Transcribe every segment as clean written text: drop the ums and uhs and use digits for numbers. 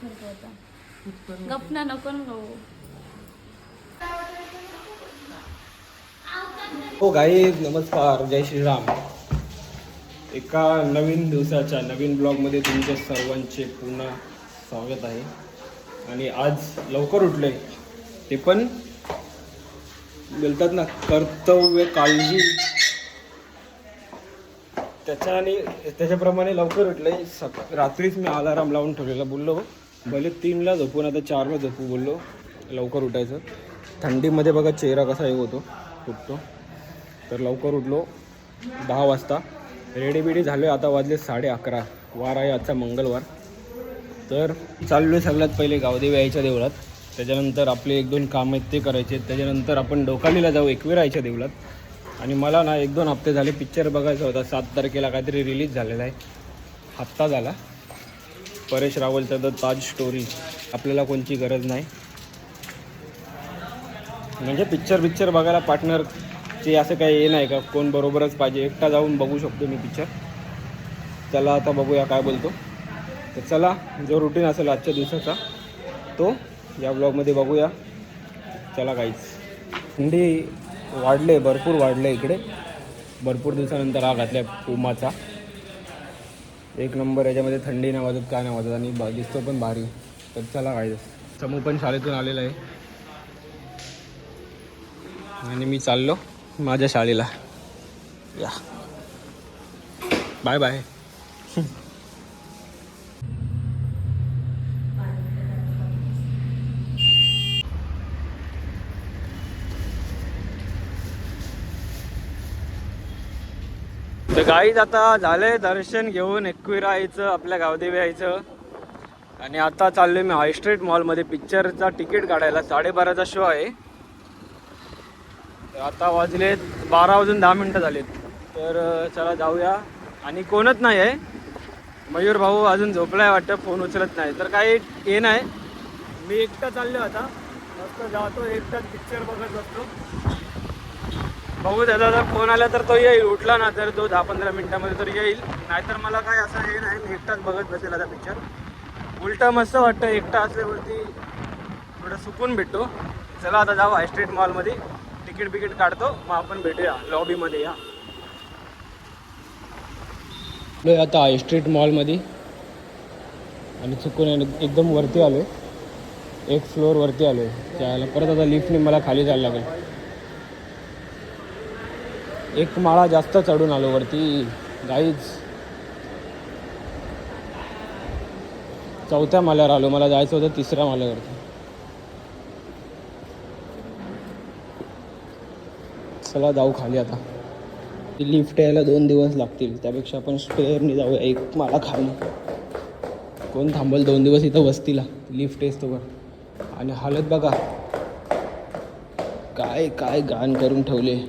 उचलतो आता. गपना नको ना भाऊ. हो गाईज, नमस्कार, जय श्रीराम. एका नवीन दिवसाच्या नवीन ब्लॉगमध्ये तुमच्या सर्वांचे पुन्हा स्वागत आहे. आणि आज लवकर उठले, ते पण बोलतात ना कर्तव्य काळजी, त्याच्याप्रमाणे लवकर उठले. रात्रीच मी अलाराम लावून ठेवलेला, बोललो भले 3ला झोपून आता 4ला झोपू, बोललो लवकर उठायचं. थंडीमध्ये बघा चेहरा कसा हे होतो, फुटतो. तर लवकर उठलो 10 वाजता, रेडी बिडी झालो. आता वाजले 11:30. वार आहे आजचा मंगळवार. तर चाललो आहे सगळ्यात पहिले गावदेवी आईच्या देवळात. त्याच्यानंतर आपले 1-2 कामं आहेत ते करायचे. त्याच्यानंतर आपण डोकालीला जाऊ एकवीरा आईच्या देवळात. आणि मला ना 1-2 हप्ते झाले पिक्चर बघायचा होता. 7 तारखेला काहीतरी रिलीज झालेला आहे, हप्ता झाला. परेश रावलचा द ताज स्टोरी. आपल्याला कोणची गरज नाही, म्हणजे पिक्चर बघायला पार्टनरचे असं काही हे नाही का, कोण बरोबरच पाहिजे. एकटा जाऊन बघू शकतो मी पिक्चर. चला आता बघूया काय बोलतो. तर चला, जो रुटीन असेल आजच्या दिवसाचा तो या ब्लॉगमध्ये बघूया. चला काहीच. थंडी वाढले, भरपूर वाढले इकडे. भरपूर दिवसानंतर हा घातल्या पुमाचा. एक नंबर. याच्यामध्ये थंडी नाही वाजत, काय नाही वाजत, आणि दिसतो पण भारी. तर चला काहीच. समू पण शाळेतून आलेला आहे आणि मी चाललो माझ्या शाळेला. या, बाय बाय. तर गाईज आता झालंय दर्शन घेऊन एकविरा आईचं, आपल्या गावदेवी आईचं. आणि आता चाललोय मी हाय स्ट्रीट मॉलमध्ये पिक्चरचा तिकीट काढायला. 12:30चा शो आहे. आता वाजलेत 12 वाजून 10 मिनटं झालेत. तर चला जाऊया. आणि कोणच नाही आहे. मयूर भाऊ अजून झोपलाय वाटतं, फोन उचलत नाही. तर काही हे नाही, मी एकटा चाललो आता. मस्त जातो एकटाच पिक्चर बघत बसतो. बघू त्याचा जर फोन आला तर तो येईल. उठला ना तर तो 10-15 मिनटामध्ये तर येईल. नाहीतर मला काय असं हे नाही, मी एकटाच बघत बसेल आता पिक्चर. उलटा मस्त वाटतं एकटा असल्यावरती, थोडं सुकून भेटतो. चला आता जाऊ हाय स्ट्रीट मॉलमध्ये, तिकीट काढतो, मग आपण भेटूया लॉबीमध्ये. या आता हाय स्ट्रीट मॉलमध्ये. आणि चुकून एकदम वरती आलो आहे, 1 फ्लोअर वरती आलो आहे. त्याला परत आता लिफ्टने मला खाली जायला लागेल. 1 माळा जास्त चढून आलो वरती गाईज. 4थ्या माळ्यावर आलो, मला जायचं होतं 3ऱ्या माळ्यावरती. चला जाऊ खाली आता. लिफ्ट यायला 2 दिवस लागतील, त्यापेक्षा आपण स्टेअरने जाऊया 1 माळा खाली. कोण थांबल 2 दिवस इथं वस्तीला, लिफ्ट येस तोवर. आणि हालत बघा, काय काय घाण करून ठेवले.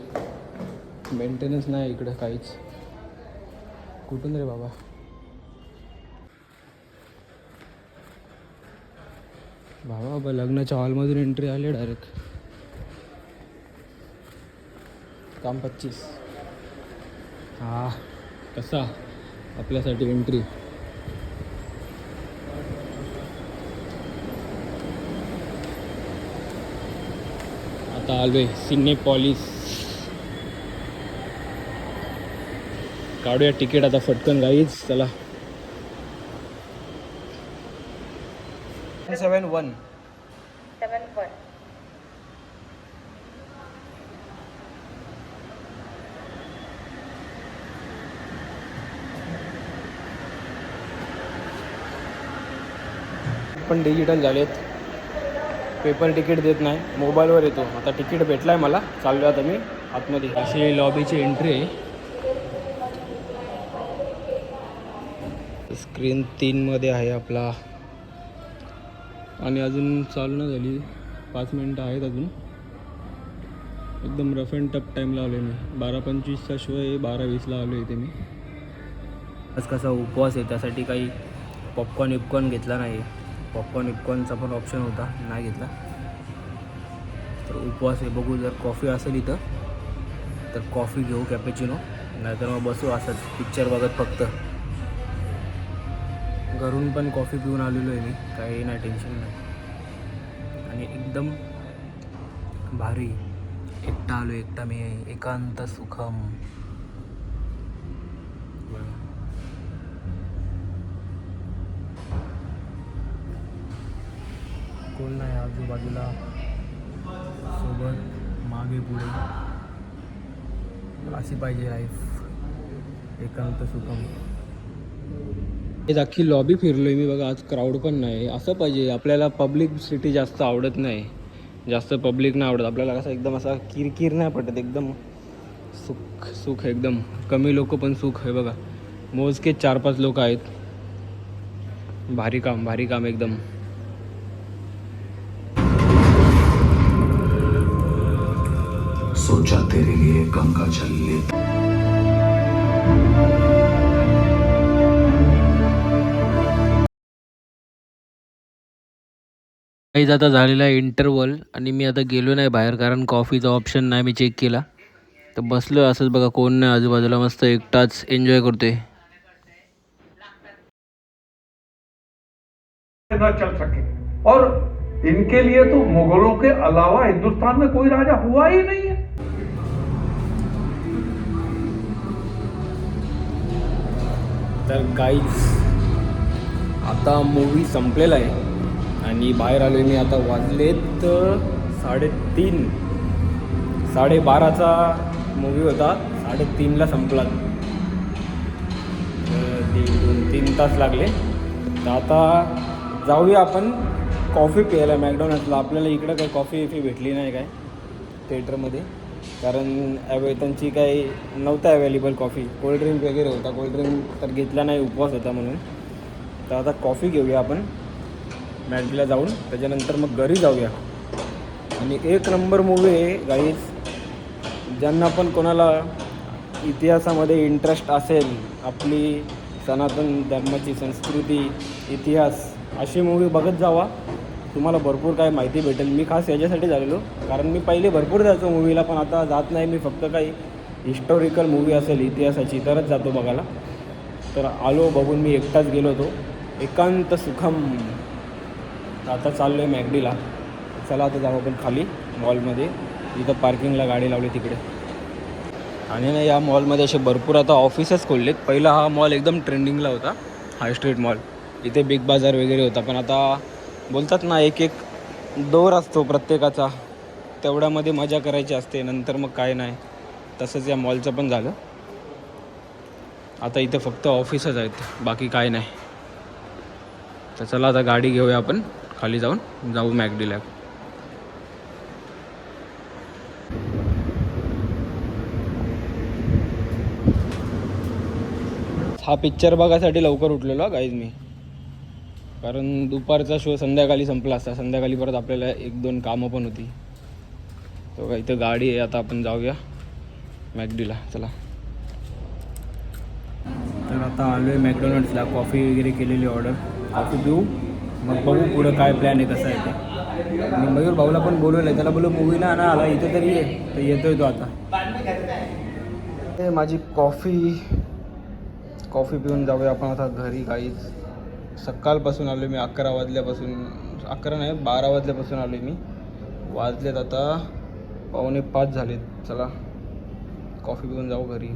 मेंटेनन्स नाही इकडं काहीच. कुठून रे बाबा. बाबा लग्नाच्या हॉलमधून एंट्री आली डायरेक्ट. काम 25. हा कसा आपल्यासाठी एंट्री. आता आलोय सिनेपॉलिस. काढूया तिकीट आता फटकन गाईच. चला. 7-1. पण डिजिटल झालेत, पेपर तिकीट देत नाही, मोबाईलवर येतो. आता तिकीट भेटलाय मला, चाललो आता मी आतमध्ये. अशी लॉबीची एंट्री आहे. स्क्रीन 3मध्ये आहे आपला. आणि अजून चालू नाही झाली, 5 मिनटं आहेत अजून. एकदम रफ अँड टफ टाईमला आलो आहे मी. 12:25चा शो आहे, 12:20ला आलो इथे मी. आज कसा उपवास आहे, त्यासाठी काही पॉपकॉर्न घेतला नाही. पॉपकॉर्नचा पण ऑप्शन होता, नाही घेतला. तर उपवास आहे. बघू, जर कॉफी असेल इथं तर कॉफी घेऊ, कॅपेचिनो. नाहीतर मग बसू असंच पिक्चर बघत फक्त. घरून पण कॉफी पिऊन आलेलो आहे मी, काही नाही टेन्शन नाही. आणि एकदम भारी. एकटा आलो, एकटा मी, एकांत सुखम. कोण नाही आजूबाजूला, सोबत मागे पुढे. अशी पाहिजे लाईफ, एकांत सुखम. हे अख्खी लॉबी फिरलोय मी बघा, आज क्राऊड पण नाही. असं पाहिजे आपल्याला. पब्लिक सिटी जास्त आवडत नाही, जास्त पब्लिक नाही आवडत आपल्याला. कसं एकदम असा किरकिर नाही पडत, एकदम सुख सुख, एकदम कमी लोक पण सुख. हे बघा, मोजके 4-5 लोक आहेत. भारी काम, भारी काम एकदम. सोचा तेरे लिए गंगा जल ले. काहीच आता झालेला आहे इंटरवल आणि मी आता गेलो नाही बाहेर, कारण कॉफीचा ऑप्शन नाही मी चेक केला. तर बसलो असंच बघा, कोण नाही आजूबाजूला, मस्त एकटाच एन्जॉय करतोय. न चल सके और इनके लिए तो मुगलों के अलावा हिंदुस्तान में कोई राजा हुआ ही नहीं है. तर गाईज आता मूवी संपलेला आहे आणि बाहेर आलो मी. आता वाजलेत 3:30. 12:30चा मूवी होता, 3:30ला संपला. 2-3 तास लागले. तर आता जाऊया आपण कॉफी प्यायला मॅकडॉनल्ड्सला. आपल्याला इकडं काही कॉफी भेटली नाही काय थिएटरमध्ये, कारण त्यांची काही नव्हतं अवेलेबल कॉफी. कोल्ड्रिंक वगैरे होता, कोल्ड्रिंक तर घेतला नाही, उपवास होता म्हणून. तर आता कॉफी घेऊया आपण मॅकडीला जाऊन, त्याच्यानंतर मग घरी जाऊया. आणि 1 नंबर मूवी आहे गाईज. ज्यांना पण कोणाला इतिहासामध्ये इंटरेस्ट असेल, आपली सनातन धर्माची संस्कृती, इतिहास, अशी मूवी बघत जावा. तुम्हाला भरपूर काय माहिती भेटेल. मी खास याच्यासाठी झालेलो, कारण मी पहिले भरपूर जायचो मूवीला, पण आता जात नाही मी. फक्त काही हिस्टॉरिकल मूवी असेल इतिहासाची तरच जातो बघायला. तर आलो बघून, मी एकटाच गेलो होतो. एकांत सुखम. आता चाललो आहे मॅकडीला. चला आता जाऊ आपण खाली मॉलमध्ये, इथं पार्किंगला गाडी लावली तिकडे. आणि ना या मॉलमध्ये असे भरपूर आता ऑफिसेस खोललेत. पहिला हा मॉल एकदम ट्रेंडिंगला होता, हाय स्ट्रीट मॉल. इथे बिग बाजार वगैरे होता, पण आता बोलतात ना, एक दौर असतो प्रत्येकाचा, तेवढ्यामध्ये मजा करायची असते, नंतर मग काय नाही. तसंच या मॉलचं पण झालं. आता इथं फक्त ऑफिसच आहेत, बाकी काय नाही. तर चला आता गाडी घेऊया आपण, खाली जाऊ मॅकडीला. हा पिक्चर बघायसाठी लवकर उठलेलो गाईज मी, कारण दुपारचा शो संध्याकाळी संपला असता. संध्याकाळी परत आपल्याला 1-2 कामं पण होती. तो इथं गाडी आहे. आता आपण जाऊया मॅकडीला. चला. तर आता आलो आहे मॅकडॉनल्ड्सला. कॉफी वगैरे केलेली ऑर्डर. कॉफी पिऊ, मग बघू पुढं काय प्लॅन आहे, कसं आहे ते. मी मयूर भाऊला पण बोलवलं आहे, त्याला बोललो मूवीला ना आला इथं तरी ये. तर येतोय तो आता. ते माझी कॉफी पिऊन जाऊया आपण आता घरी. काहीच सकाळपासून आलो मी, 11 वाजल्यापासून, 11 नाही 12 वाजल्यापासून आलो मी. वाजलेत आता 4:45 झालेत. चला कॉफी पिऊन जाऊ घरी.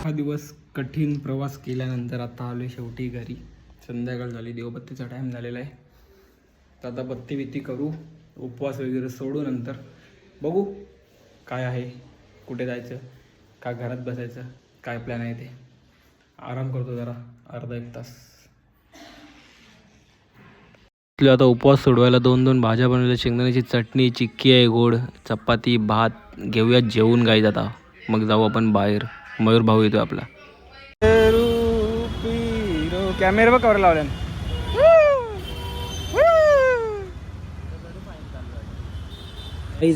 हा दिवस कठीण प्रवास केल्यानंतर आता आलो शेवटी घरी. संध्याकाळ झाली, देवबत्तीचा टाईम झालेला आहे. तर आता बत्ती करू, उपवास वगैरे सोडू. नंतर बघू काय आहे, कुठे जायचं, का घरात बसायचं, काय प्लॅन आहे ते. आराम करतो जरा अर्धा-1 तास. आता उपवास सोडवायला 2 भाज्या बनवल्या. शेंगदाण्याची चटणी, चिक्की आहे गोड, चपाती, भात. घेऊया जेवून गाईज आता, मग जाऊ आपण बाहेर. मयूर भाऊ येतो आपला. कॅमेरा बघ कवर लावल्या.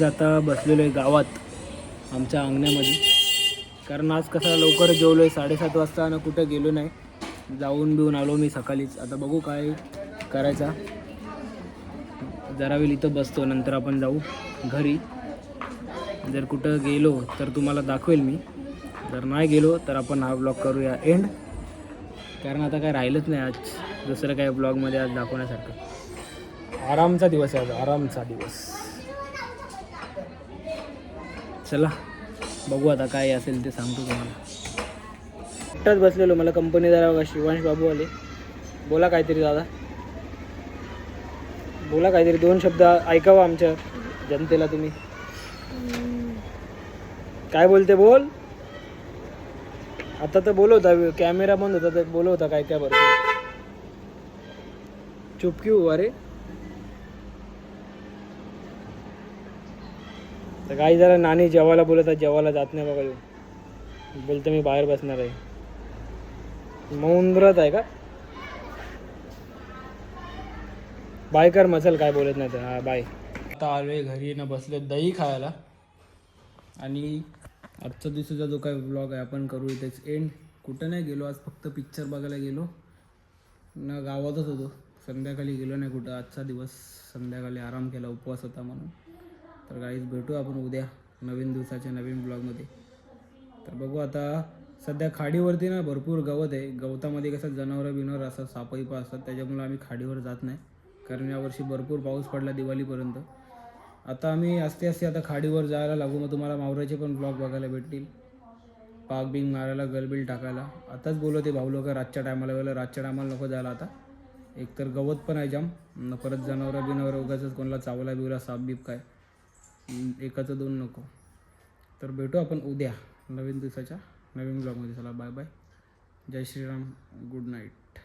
आता बसलेलो आहे गावात आमच्या अंगण्यामध्ये, कारण आज कसं लवकर जेवलो आहे. 7:30 वाजता ना, कुठं गेलो नाही. जाऊन बिऊन आलो मी सकाळीच. आता बघू काय करायचा. जरा वेळ इथं बसतो, नंतर आपण जाऊ घरी. जर कुठं गेलो तर तुम्हाला दाखवेल मी, जर नाही गेलो तर आपण हा ब्लॉग करूया एंड, कारण आता काय राहिलंच नाही आज दुसरं काय ब्लॉगमध्ये आज दाखवण्यासारखं. आरामचा दिवस आहे आज, आरामचा दिवस. चला बघू आता काय असेल ते सांगतो तुम्हाला. एकटाच बसलेलो, मला कंपनी जरा बघा शिवांश बाबू आले. बोला काहीतरी दादा, बोला काहीतरी, 2 शब्द ऐकावं आमच्या जनतेला तुम्ही. काय बोलते बोल, आता तर बोलवता, कॅमेरा बंद होता तर बोलवता काय काय बरं. चुप क्यू अरे. तर काही जरा नानी जेवायला बोलत, जेवायला जात नाही बघा. येऊ बोलतं मी बाहेर बसणार आहे. मौंद्रत आहे का, बाय कर मसल, काय बोलत नाही तर. हां बाय. आता आलोय घरी ना, बसले दही खायला. आणि आजचा दिवसाचा जो काय व्लॉग आहे आपण करू इथेच एंड. कुठं नाही गेलो आज, फक्त पिक्चर बघायला गेलो ना, गावातच होतो. संध्याकाळी गेलो नाही कुठं. आजचा दिवस संध्याकाळी आराम केला, उपवास होता म्हणून. तर गाईज भेटू आपण उद्या नवीन दिवसाच्या नवीन ब्लॉगमध्ये. तर बघू आता. सध्या खाडीवरती ना भरपूर गवत आहे. गवतामध्ये कसं जनावरं बिनावर असतात, सापईपा असतात, त्याच्यामुळे आम्ही खाडीवर जात नाही, कारण यावर्षी भरपूर पाऊस पडला दिवाळीपर्यंत. आता आम्ही आस्ते आस्ते आता खाडीवर जायला लागू. मग तुम्हाला मावराचे पण ब्लॉग बघायला भेटतील, पाक बिंग मारायला, गलबिल टाकायला. आताच बोलवते भाऊ लोक रातच्या टायमाला वेळेला, रातच्या टायमाला नको जायला आता. एकतर गवत पण आहे जाम, परत जनावरं बिनावर उगाच कोणाला चावला बिवला, साप बीप काय, एकाचं 2 नको. तर भेटू आपण उद्या नवीन दिवसाच्या नवीन ब्लॉगमध्ये. चला बाय बाय, जय श्रीराम, गुड नाईट.